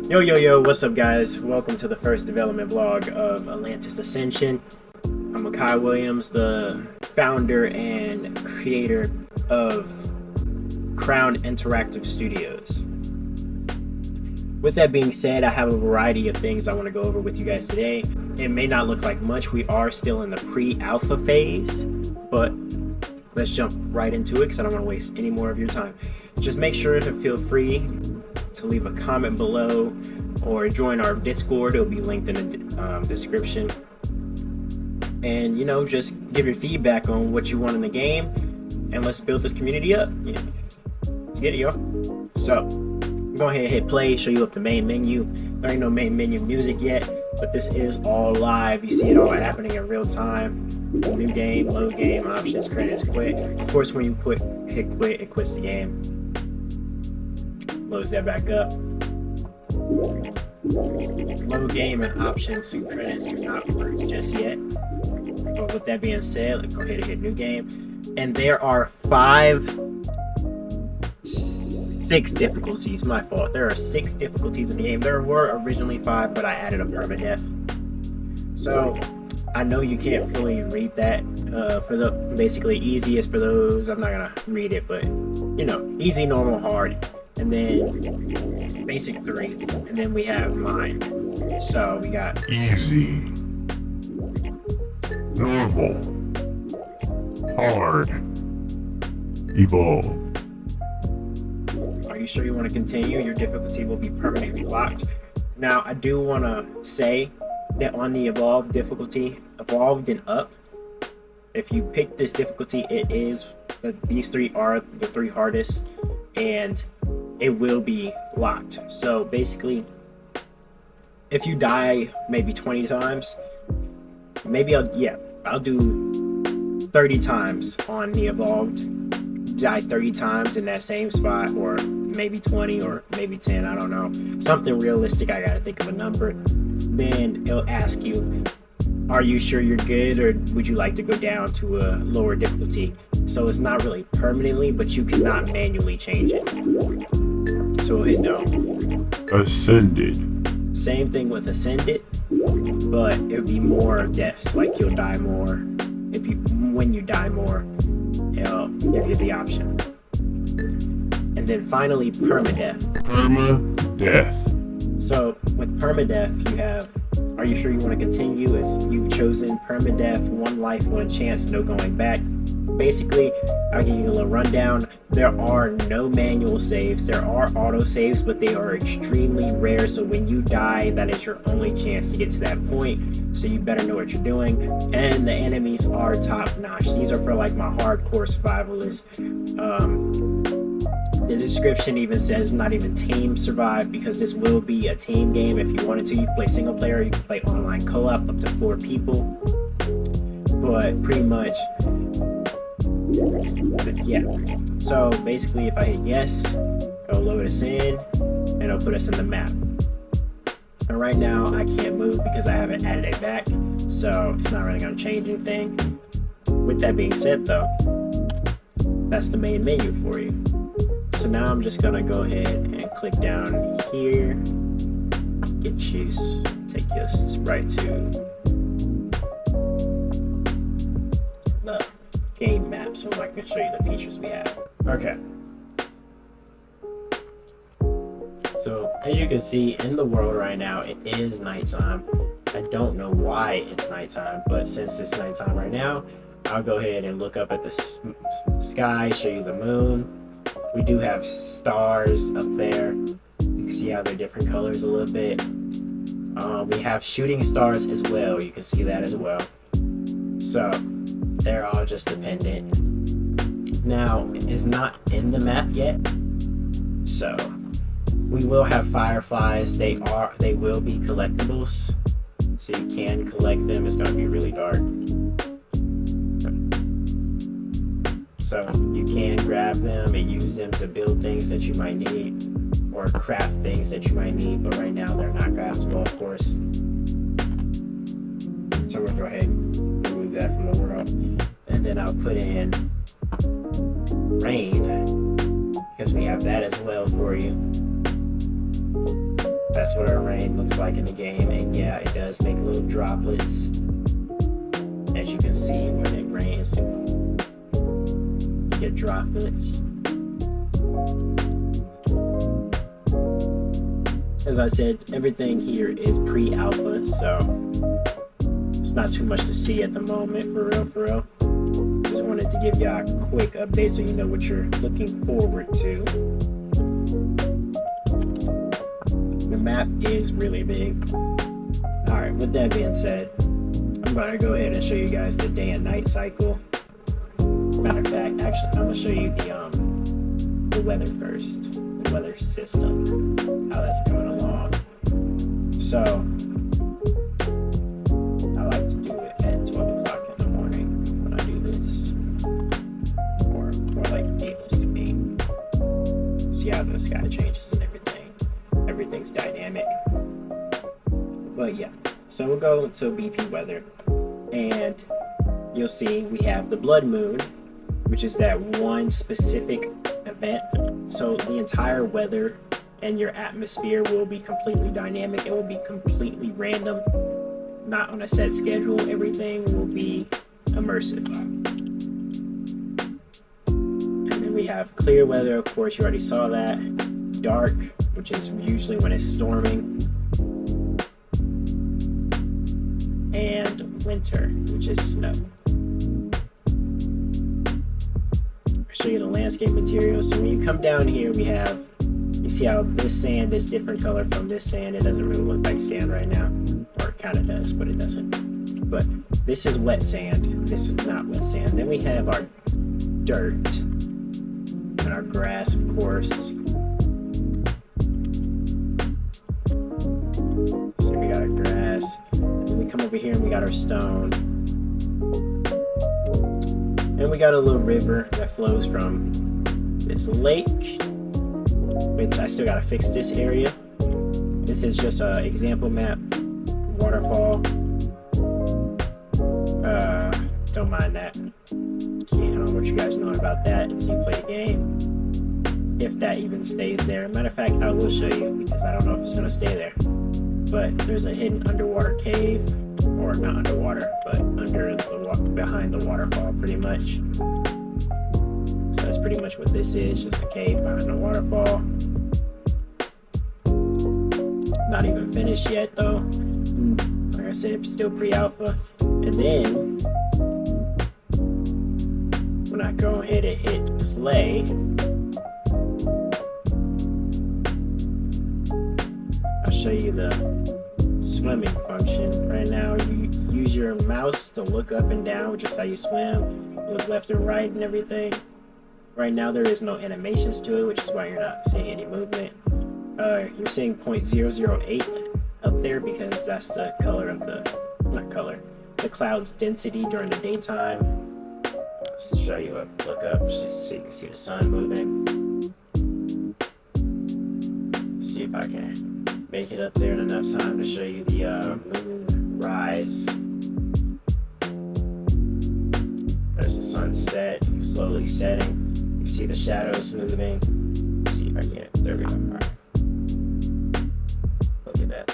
Yo, what's up, guys? Welcome to the first development vlog of Atlantis Ascension. I'm Kai Williams, the founder and creator of Crown Interactive Studios. With that being said, I have a variety of things I want to go over with you guys today. It may not look like much. We are still in the pre-alpha phase, but let's jump right into it because I don't want to waste any more of your time. Just make sure to feel free to leave a comment below or join our Discord. It'll be linked in the description. And just give your feedback on what you want in the game, and let's build this community up. Yeah. Let's get it, y'all. So go ahead and hit play, show you up the main menu. There ain't no main menu music yet, but this is all live. You see it all happening in real time. New game, load game, options, credits, quit. Of course, when you hit quit, it quits the game. Loads that back up. Load game and options and credits do not work just yet. But with that being said, let's go ahead and hit new game. And there are six difficulties. My fault. There are 6 difficulties in the game. There were originally 5, but I added a permadeath. So I know you can't fully read that. For the basically easy is for those. I'm not gonna read it, but easy, normal, hard, and then basic 3, and then we have mine. So we got easy, normal, hard, evolve. Are you sure you want to continue? Your difficulty will be permanently locked. Now, I do want to say that on the evolved difficulty, evolved and up, if you pick this difficulty, these 3 are the 3 hardest, and it will be locked. So basically, if you die maybe 20 times, maybe I'll do 30 times on the evolved. Die 30 times in that same spot, or maybe 20, or maybe 10, I don't know, something realistic. I gotta think of a number. Then it'll ask you, are you sure you're good, or would you like to go down to a lower difficulty? So it's not really permanently, but you cannot manually change it. So we'll hit no. Ascended. Same thing with ascended, but it would be more deaths. Like you'll die more. When you die more, it'll give you the option. And then finally, permadeath. Permadeath. So with permadeath, you have, are you sure you want to continue? As you've chosen permadeath, 1 life, 1 chance, no going back. Basically, I'll give you a little rundown. There are no manual saves. There are auto saves, but they are extremely rare. So when you die, that is your only chance to get to that point. So you better know what you're doing. And the enemies are top notch. These are for like my hardcore survivalists. The description even says not even team survive, because this will be a team game. If you wanted to, you can play single player, you can play online co-op up to 4 people. But pretty much, yeah. So basically, if I hit yes, it'll load us in and it'll put us in the map. And right now I can't move because I haven't added it back, so it's not really going to change anything. With that being said though, that's the main menu for you. So now I'm just gonna go ahead and click down here, take you right to the game map so I can show you the features we have. Okay. So as you can see in the world right now, it is nighttime. I don't know why it's nighttime, but since it's nighttime right now, I'll go ahead and look up at the sky, show you the moon. We do have stars up there. You can see how they're different colors a little bit. We have shooting stars as well. You can see that as well. So they're all just dependent. Now, it's not in the map yet. So we will have fireflies. They will be collectibles. So you can collect them. It's gonna be really dark. So you can grab them and use them to build things that you might need, or craft things that you might need, but right now they're not craftable, of course. So we'll go ahead and remove that from the world. And then I'll put in rain, because we have that as well for you. that's what our rain looks like in the game. And yeah, it does make little droplets, as you can see when it rains. You get droplets. As I said, everything here is pre-alpha, so it's not too much to see at the moment, for real. Just wanted to give y'all a quick update so you know what you're looking forward to. The map is really big. Alright, with that being said, I'm gonna go ahead and show you guys the day and night cycle. Matter of fact, actually, I'm gonna show you the weather first. The weather system, how that's coming along. So I like to do it at 12 o'clock in the morning when I do this, or more like needless to be. See how the sky changes and everything. Everything's dynamic. But yeah, so we'll go to BP weather, and you'll see we have the blood moon, which is that one specific event. So the entire weather and your atmosphere will be completely dynamic. It will be completely random, not on a set schedule. Everything will be immersive. And then we have clear weather, of course, you already saw that. Dark, which is usually when it's storming. And winter, which is snow. Show you the landscape material. So when you come down here, you see how this sand is different color from this sand. It doesn't really look like sand right now, or it kind of does, but it doesn't. But this is wet sand. This is not wet sand. Then we have our dirt and our grass, of course. So we got our grass. And then we come over here and we got our stone. And we got a little river that flows from this lake, which I still gotta fix this area. This is just an example map, waterfall. Don't mind that. I don't know what you guys know about that until you play the game. If that even stays there. Matter of fact, I will show you because I don't know if it's gonna stay there. But there's a hidden underwater cave. Or not underwater, but behind the waterfall, pretty much. So that's pretty much what this is, just a cave behind the waterfall. Not even finished yet, though. Like I said, still pre-alpha. And then, when I go ahead and hit play, I'll show you the swimming function. Right now you use your mouse to look up and down, which is how you swim, look left and right and everything. Right now there is no animations to it, which is why you're not seeing any movement. You're seeing 0.008 up there because that's the color of the cloud's density during the daytime. I'll show you a look up just so you can see the sun moving. Let's see if I can make it up there in enough time to show you the moon rise. There's the sunset slowly setting. You see the shadows moving. Let's see if I can get it. There we go. Alright. Look at that.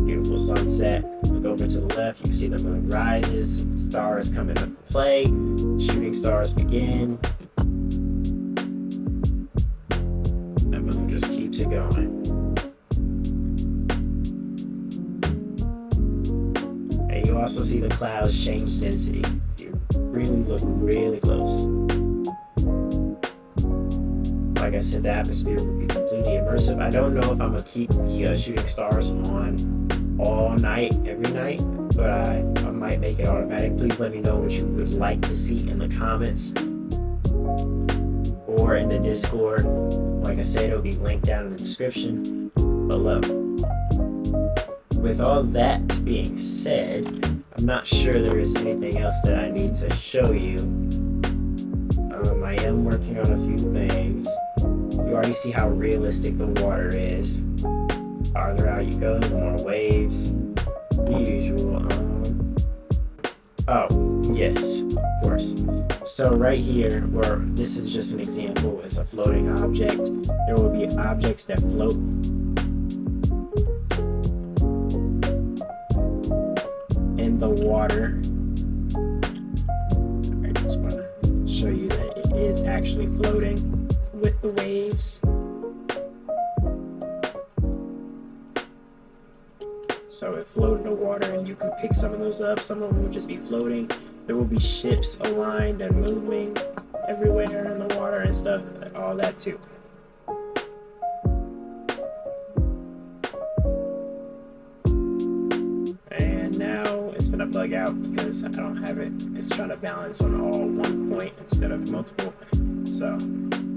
Beautiful sunset. Look over to the left. You can see the moon rises. Stars come into play. Shooting stars begin. The moon just keeps it going. You also see the clouds change density. You really look really close. Like I said, the atmosphere would be completely immersive. I don't know if I'm gonna keep the shooting stars on all night, every night, but I might make it automatic. Please let me know what you would like to see in the comments or in the Discord. Like I said, it'll be linked down in the description below. With all that being said, I'm not sure there is anything else that I need to show you. I am working on a few things. You already see how realistic the water is. Farther out you go, the more waves. The usual. Oh, yes, of course. So right here, where this is just an example, it's a floating object. There will be objects that float water. I just want to show you that it is actually floating with the waves. So it floated in the water, and you can pick some of those up. Some of them will just be floating. There will be ships aligned and moving everywhere in the water and stuff, all that too. And now it's gonna bug out because I don't have it. It's trying to balance on all one point instead of multiple. So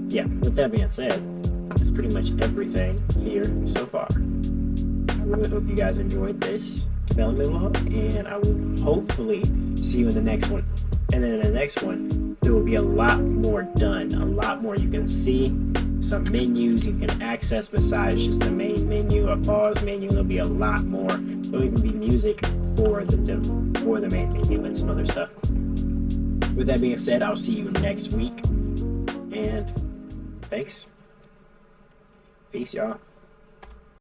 yeah, with that being said, that's pretty much everything here so far. I really hope you guys enjoyed this development log, and I will hopefully see you in the next one. And then in the next one, there will be a lot more done, a lot more you can see, some menus you can access besides just the main menu, a pause menu. There'll be a lot more. There'll even be music for the main menu and some other stuff. With that being said, I'll see you next week, and thanks. Peace, y'all.